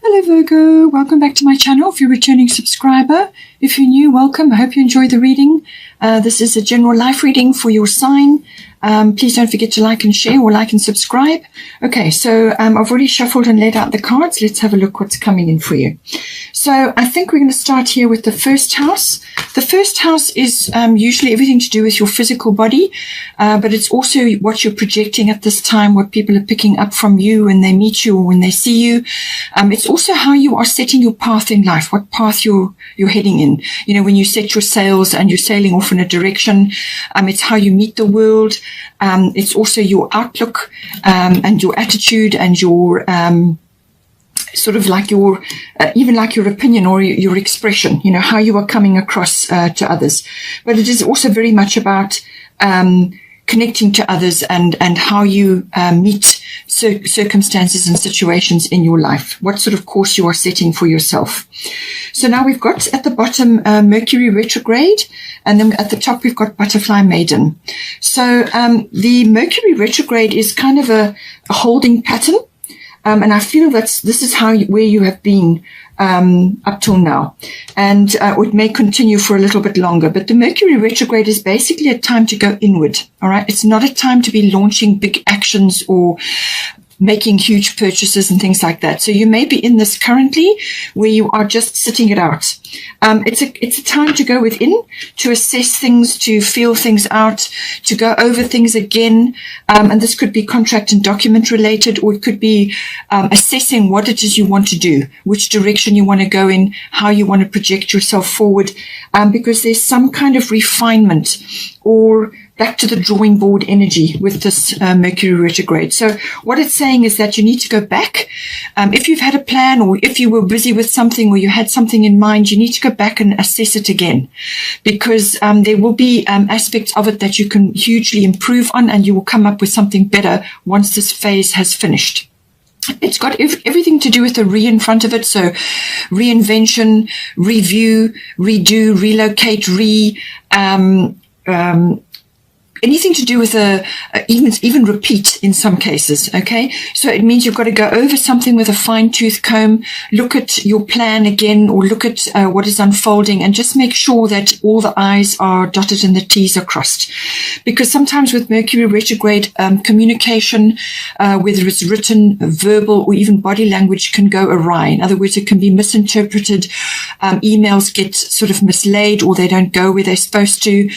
Hello Virgo, welcome back to my channel. If you're a returning subscriber, if you're new, welcome. I hope you enjoy the reading. This is a general life reading for your sign. Please don't forget to like and share or like and subscribe. Okay, so I've already shuffled and laid out the cards. Let's have a look what's coming in for you. So I think we're going to start here with the first house. The first house is usually everything to do with your physical body, but it's also what you're projecting at this time, what people are picking up from you when they meet you or when they see you. It's also how you are setting your path in life, what path you're heading in. You know, when you set your sails and you're sailing off in a direction, it's how you meet the world. It's also your outlook and your attitude and your sort of like your even like your opinion or your expression, you know, how you are coming across to others. But it is also very much about connecting to others and how you meet circumstances and situations in your life, what sort of course you are setting for yourself. So now we've got at the bottom Mercury retrograde, and then at the top we've got Butterfly Maiden. So the Mercury retrograde is kind of a holding pattern, and I feel this is where you have been up till now, and it may continue for a little bit longer. But the Mercury retrograde is basically a time to go inward. All right, it's not a time to be launching big actions or making huge purchases and things like that. So you may be in this currently where you are just sitting it out. It's a time to go within, to assess things, to feel things out, to go over things again. And this could be contract and document related, or it could be assessing what it is you want to do, which direction you want to go in, how you want to project yourself forward, because there's some kind of refinement or back to the drawing board energy with this Mercury retrograde. So what it's saying is that you need to go back. If you've had a plan, or if you were busy with something, or you had something in mind, you need to go back and assess it again, because there will be aspects of it that you can hugely improve on, and you will come up with something better once this phase has finished. It's got everything to do with the re in front of it. So reinvention, review, redo, relocate, anything to do with even repeat in some cases. Okay, so it means you've got to go over something with a fine-tooth comb, look at your plan again, or look at what is unfolding, and just make sure that all the I's are dotted and the T's are crossed. Because sometimes with Mercury retrograde, communication, whether it's written, verbal, or even body language, can go awry. In other words, it can be misinterpreted. Emails get sort of mislaid, or they don't go where they're supposed to,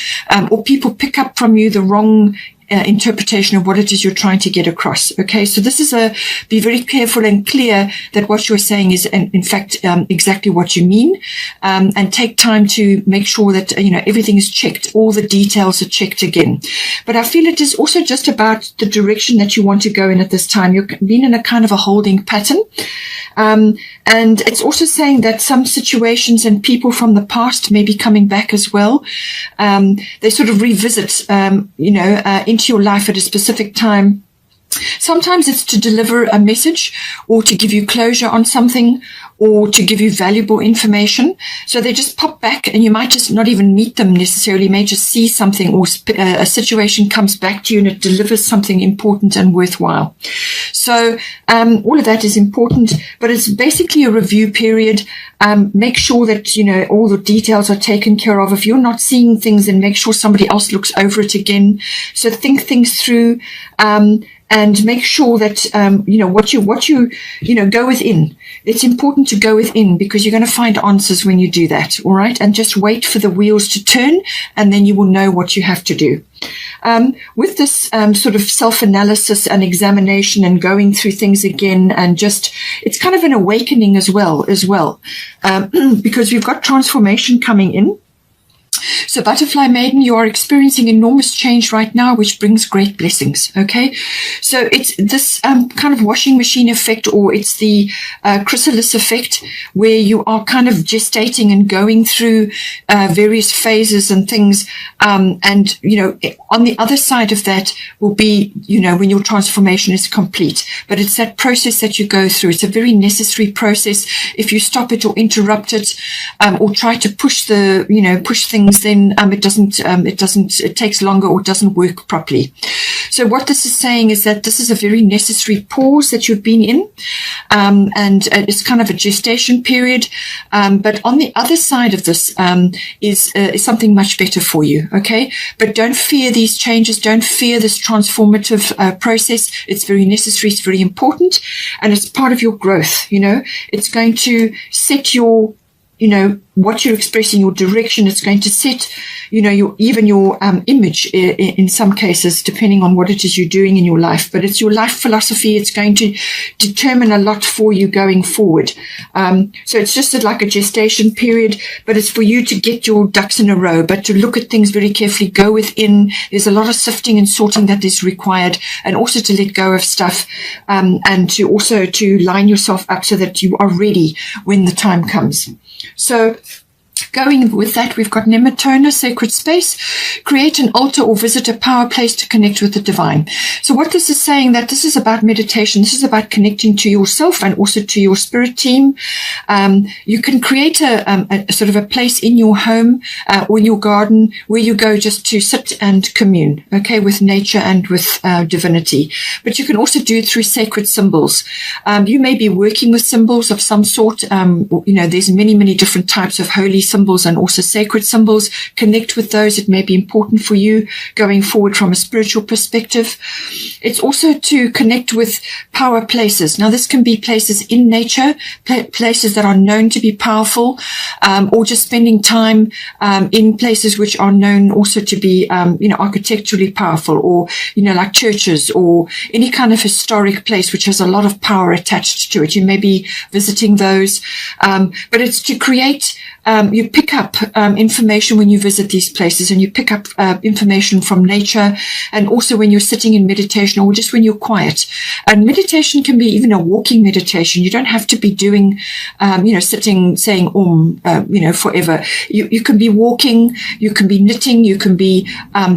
or people pick up from you the wrong interpretation of what it is you're trying to get across. Okay, so this is be very careful and clear that what you're saying is in fact exactly what you mean, and take time to make sure that everything is checked, all the details are checked again. But I feel it is also just about the direction that you want to go in at this time. You've been in a kind of a holding pattern, and it's also saying that some situations and people from the past may be coming back as well. They sort of revisit into your life at a specific time. Sometimes it's to deliver a message, or to give you closure on something, or to give you valuable information. So they just pop back, and you might just not even meet them necessarily. You may just see something, or a situation comes back to you and it delivers something important and worthwhile. So all of that is important, but it's basically a review period. Make sure that all the details are taken care of. If you're not seeing things, then make sure somebody else looks over it again. So think things through, and make sure that what you go within. It's important to go within, because you're going to find answers when you do that. All right, and just wait for the wheels to turn, and then you will know what you have to do. With this sort of self-analysis and examination and going through things again, and it's kind of an awakening as well, because we've got transformation coming in. So Butterfly Maiden, you are experiencing enormous change right now, which brings great blessings. Okay, so it's this kind of washing machine effect, or it's the chrysalis effect, where you are kind of gestating and going through various phases and things, and on the other side of that will be when your transformation is complete. But it's that process that you go through. It's a very necessary process. If you stop it or interrupt it, or try to push things, then then it takes longer or doesn't work properly. So what this is saying is that this is a very necessary pause that you've been in, and it's kind of a gestation period. But on the other side of this is something much better for you, okay? But don't fear these changes. Don't fear this transformative process. It's very necessary. It's very important, and it's part of your growth. It's going to set your what you're expressing, your direction. It's going to set, your image in some cases, depending on what it is you're doing in your life. But it's your life philosophy. It's going to determine a lot for you going forward. So it's just like a gestation period, but it's for you to get your ducks in a row, but to look at things very carefully, go within. There's a lot of sifting and sorting that is required, and also to let go of stuff, and to also to line yourself up so that you are ready when the time comes. So going with that, we've got Nematona, sacred space. Create an altar or visit a power place to connect with the divine. So what this is saying, that this is about meditation. This is about connecting to yourself and also to your spirit team. You can create a sort of a place in your home or in your garden where you go just to sit and commune, okay, with nature and with divinity. But you can also do it through sacred symbols. You may be working with symbols of some sort. There's many different types of holy symbols and also sacred symbols. Connect with those. It may be important for you going forward from a spiritual perspective. It's also to connect with power places. Now, this can be places in nature, places that are known to be powerful, or just spending time in places which are known also to be, architecturally powerful, or, like churches or any kind of historic place which has a lot of power attached to it. You may be visiting those, but it's to create. You pick up information when you visit these places, and you pick up information from nature, and also when you're sitting in meditation or just when you're quiet. And meditation can be even a walking meditation. You don't have to be doing, sitting, saying forever. You can be walking, you can be knitting, you can be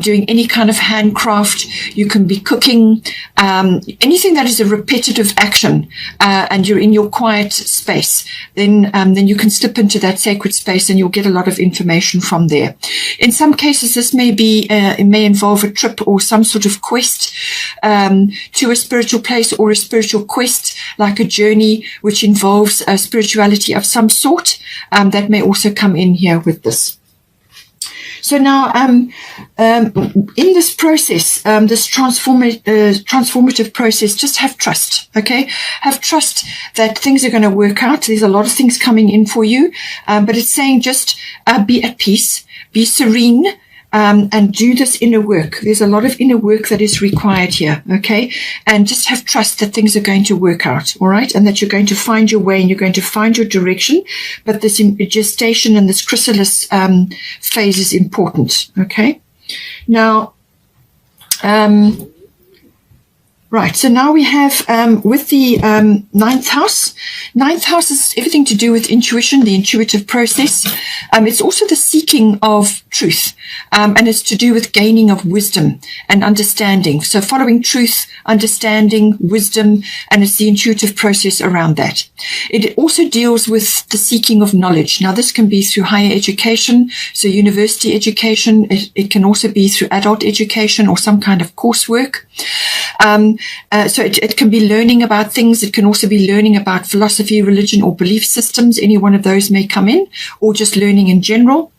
doing any kind of handcraft, you can be cooking, anything that is a repetitive action, and you're in your quiet space. Then you can slip into that sacred space, and you'll get a lot of information from there. In some cases, this may be, it may involve a trip or some sort of quest to a spiritual place, or a spiritual quest, like a journey which involves a spirituality of some sort. That may also come in here with this. So now, in this process, this transformative process, just have trust, okay? Have trust that things are going to work out. There's a lot of things coming in for you, but it's saying just be at peace, be serene, and do this inner work. There's a lot of inner work that is required here, okay? And just have trust that things are going to work out, all right? And that you're going to find your way and you're going to find your direction. But this gestation and this chrysalis phase is important, okay? Now, right, so now we have with the ninth house. Ninth house is everything to do with intuition, the intuitive process. It's also the seeking of truth, and it's to do with gaining of wisdom and understanding. So following truth, understanding, wisdom, and it's the intuitive process around that. It also deals with the seeking of knowledge. Now, this can be through higher education, so university education. It can also be through adult education or some kind of coursework. So it can be learning about things. It can also be learning about philosophy, religion, or belief systems. Any one of those may come in, or just learning in general.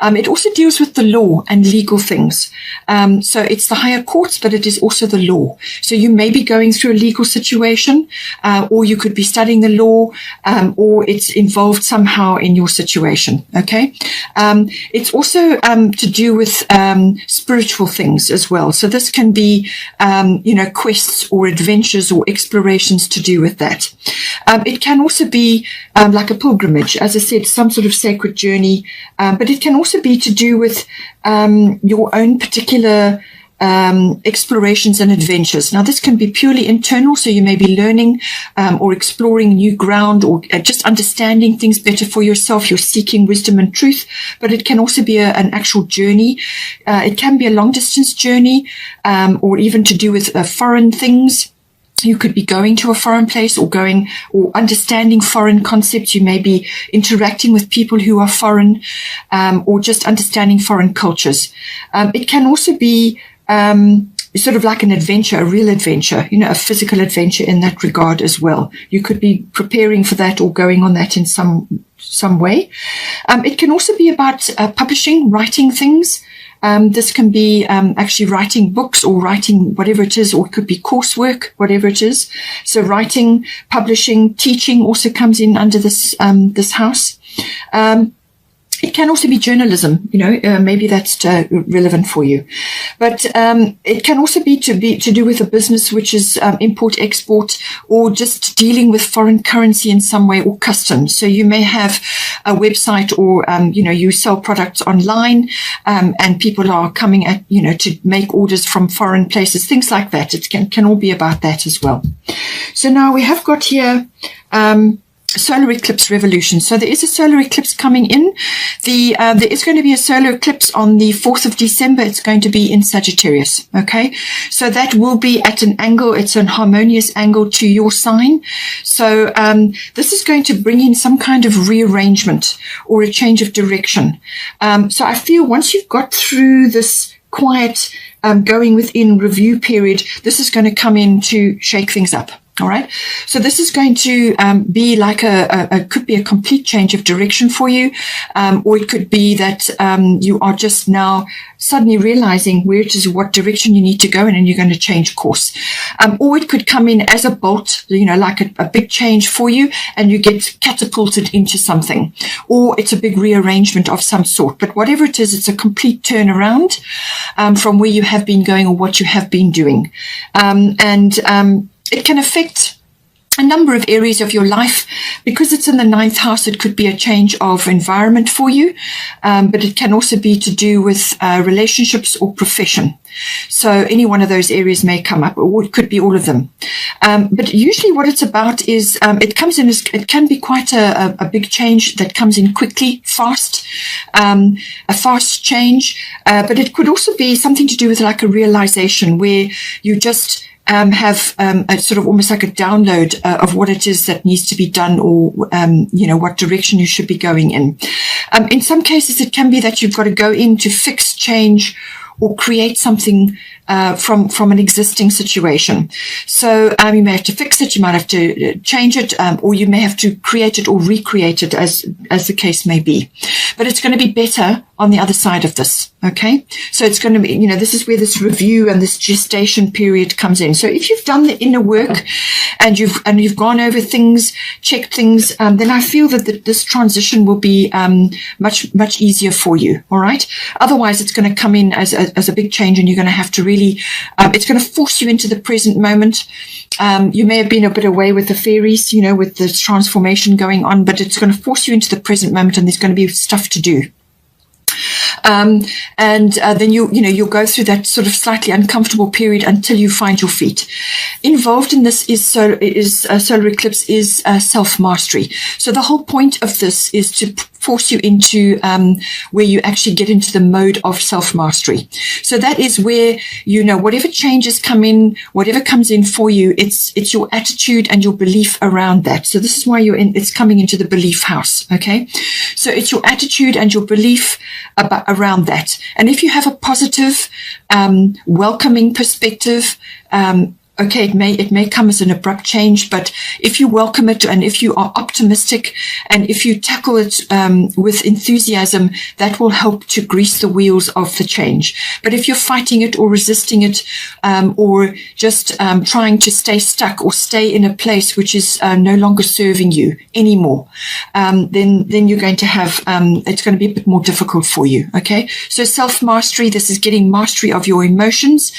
It also deals with the law and legal things. So it's the higher courts, but it is also the law. So you may be going through a legal situation, or you could be studying the law, or it's involved somehow in your situation. Okay. It's also to do with spiritual things as well. So this can be, quests or adventures or explorations to do with that. It can also be like a pilgrimage, as I said, some sort of sacred journey, but it can also be to do with your own particular explorations and adventures. Now, this can be purely internal, so you may be learning or exploring new ground, or just understanding things better for yourself. You're seeking wisdom and truth, but it can also be an actual journey. It can be a long-distance journey, or even to do with foreign things. You could be going to a foreign place or understanding foreign concepts. You may be interacting with people who are foreign, or just understanding foreign cultures. It can also be sort of like an adventure, a real adventure, a physical adventure in that regard as well. You could be preparing for that or going on that in some way. It can also be about publishing, writing things. This can be actually writing books or writing whatever it is, or it could be coursework, whatever it is. So writing, publishing, teaching also comes in under this house. It can also be journalism, maybe that's relevant for you. But it can also be to do with a business which is import, export, or just dealing with foreign currency in some way, or customs. So you may have a website, or you sell products online, and people are coming at to make orders from foreign places, things like that. It can all be about that as well. So now we have got here solar eclipse revolution. So there is a solar eclipse coming in. There is going to be a solar eclipse on the 4th of December. It's going to be in Sagittarius. Okay. So that will be at an angle. It's an harmonious angle to your sign. So, this is going to bring in some kind of rearrangement or a change of direction. So I feel once you've got through this quiet, going within review period, this is going to come in to shake things up. All right. So this is going to be like could be a complete change of direction for you. Or it could be that you are just now suddenly realizing where it is, what direction you need to go in, and you're going to change course. Or it could come in as a bolt, like a big change for you, and you get catapulted into something. Or it's a big rearrangement of some sort. But whatever it is, it's a complete turnaround from where you have been going or what you have been doing. It can affect a number of areas of your life. Because it's in the 9th house, it could be a change of environment for you, but it can also be to do with relationships or profession. So any one of those areas may come up, or it could be all of them. But usually what it's about is it comes in as, it can be quite a big change that comes in quickly, fast, a fast change, but it could also be something to do with like a realization where you just have a sort of almost like a download of what it is that needs to be done, or what direction you should be going in. In some cases, it can be that you've got to go in to fix, change, or create something from an existing situation. So you may have to fix it, you might have to change it, or you may have to create it or recreate it, as the case may be. But it's going to be better on the other side of this. Okay, so it's going to be, this is where this review and this gestation period comes in. So if you've done the inner work and you've gone over things, checked things, then I feel that this transition will be much easier for you. All right. Otherwise, it's going to come in as a big change, and you're going to have to really, it's going to force you into the present moment. You may have been a bit away with the fairies, with the transformation going on, but it's going to force you into the present moment, and there's going to be stuff to do. Then you'll go through that sort of slightly uncomfortable period until you find your feet. Involved in this is solar eclipse is self-mastery. So the whole point of this is to force you into where you actually get into the mode of self-mastery. So that is where, whatever changes come in, whatever comes in for you, it's your attitude and your belief around that. So this is why it's coming into the belief house. Okay. So it's your attitude and your belief around that. And if you have a positive, welcoming perspective, okay, it may come as an abrupt change, but if you welcome it, and if you are optimistic, and if you tackle it with enthusiasm, that will help to grease the wheels of the change. But if you're fighting it or resisting it, or just trying to stay stuck or stay in a place which is no longer serving you anymore, then you're going to have, it's going to be a bit more difficult for you. Okay, so self-mastery, this is getting mastery of your emotions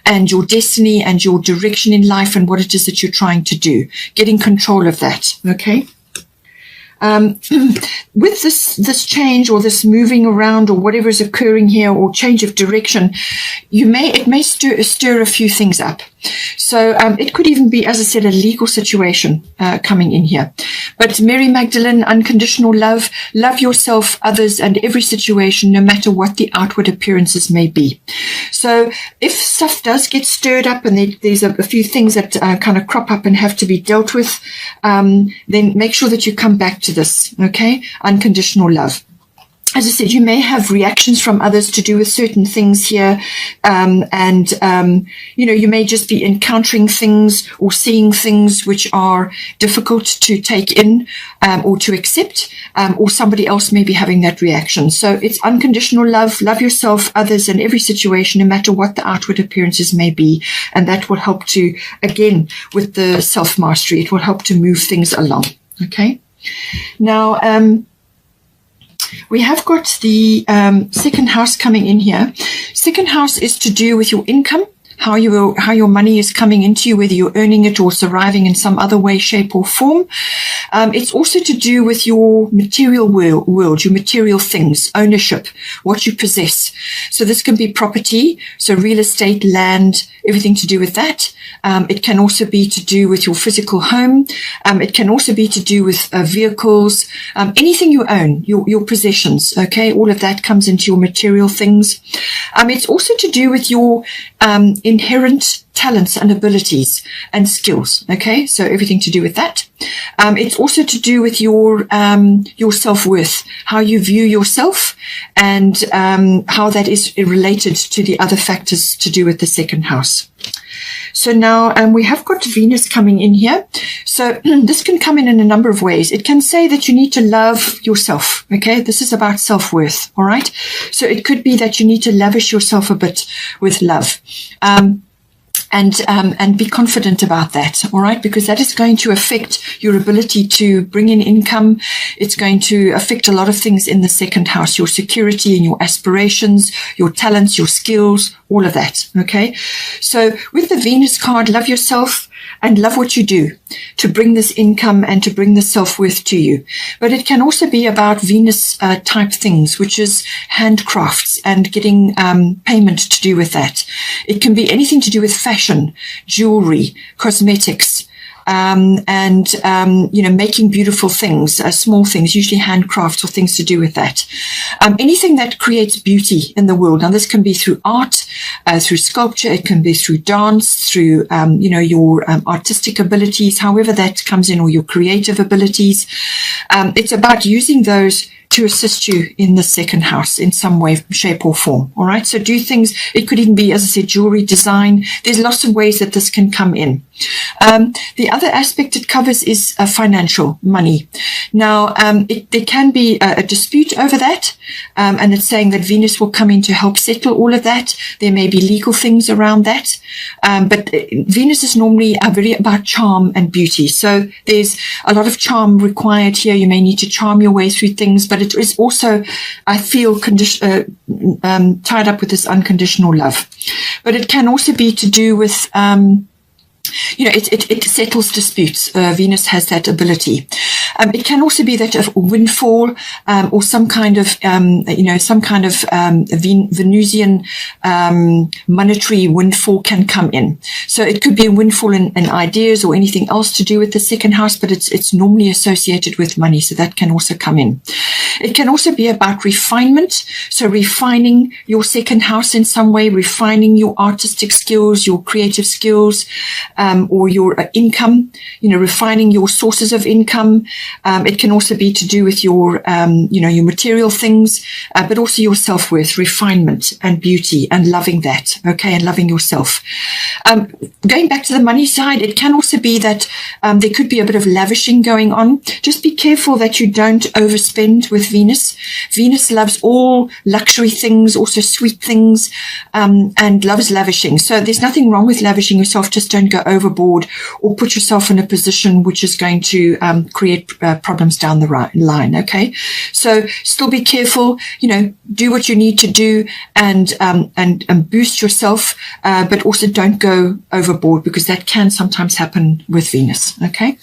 and your destiny and your direction in life and what it is that you're trying to do, getting control of that. Okay. With this change or this moving around or whatever is occurring here or change of direction, it may stir a few things up. So it could even be, as I said, a legal situation coming in here. But Mary Magdalene, unconditional love yourself, others, and every situation, no matter what the outward appearances may be. So if stuff does get stirred up and there's a few things that kind of crop up and have to be dealt with, then make sure that you come back to this, okay? Unconditional love. As I said, you may have reactions from others to do with certain things here. You may just be encountering things or seeing things which are difficult to take in or to accept, or somebody else may be having that reaction. So it's unconditional love. Love yourself, others, and every situation, no matter what the outward appearances may be. And that will help to, again, with the self-mastery, it will help to move things along. Okay? Now, we have got the second house coming in here. Second house is to do with your income, how your money is coming into you, whether you're earning it or surviving in some other way, shape, or form. It's also to do with your material world, your material things, ownership, what you possess. So this can be property, so real estate, land, everything to do with that. It can also be to do with your physical home. It can also be to do with vehicles, anything you own, your possessions, okay? All of that comes into your material things. It's also to do with your inherent talents and abilities and skills, okay? So everything to do with that. It's also to do with your self-worth, how you view yourself, and how that is related to the other factors to do with the second house. So now we have got Venus coming in here. So this can come in a number of ways. It can say that you need to love yourself. Okay, this is about self-worth. All right. So it could be that you need to lavish yourself a bit with love. And be confident about that, all right? Because that is going to affect your ability to bring in income. It's going to affect a lot of things in the second house, your security and your aspirations, your talents, your skills, all of that, okay? So with the Venus card, love yourself and love what you do to bring this income and to bring the self-worth to you. But it can also be about Venus type things, which is handcrafts and getting payment to do with that. It can be anything to do with fashion, jewelry, cosmetics, making beautiful things, small things, usually handcrafts or things to do with that. Anything that creates beauty in the world. Now, this can be through art, through sculpture. It can be through dance, through, your artistic abilities, however that comes in, or your creative abilities. It's about using those to assist you in the second house in some way, shape, or form. All right. So do things. It could even be, as I said, jewelry, design. There's lots of ways that this can come in. The other aspect it covers is financial money. Now, there can be a dispute over that, and it's saying that Venus will come in to help settle all of that. There may be legal things around that, but Venus is normally very about charm and beauty. So there's a lot of charm required here. You may need to charm your way through things, but it is also, I feel, tied up with this unconditional love. But it can also be to do with it settles disputes. Venus has that ability. It can also be that a windfall, or some kind of Venusian monetary windfall can come in. So it could be a windfall in ideas or anything else to do with the second house, but it's normally associated with money. So that can also come in. It can also be about refinement. So refining your second house in some way, refining your artistic skills, your creative skills, or your income, refining your sources of income. It can also be to do with your material things, but also your self-worth, refinement and beauty and loving that, okay, and loving yourself. Going back to the money side, it can also be that there could be a bit of lavishing going on. Just be careful that you don't overspend with Venus. Venus loves all luxury things, also sweet things, and loves lavishing. So there's nothing wrong with lavishing yourself. Just don't go overboard or put yourself in a position which is going to create problems down the line. Okay, so still be careful. Do what you need to do and boost yourself, but also don't go overboard, because that can sometimes happen with Venus. Okay.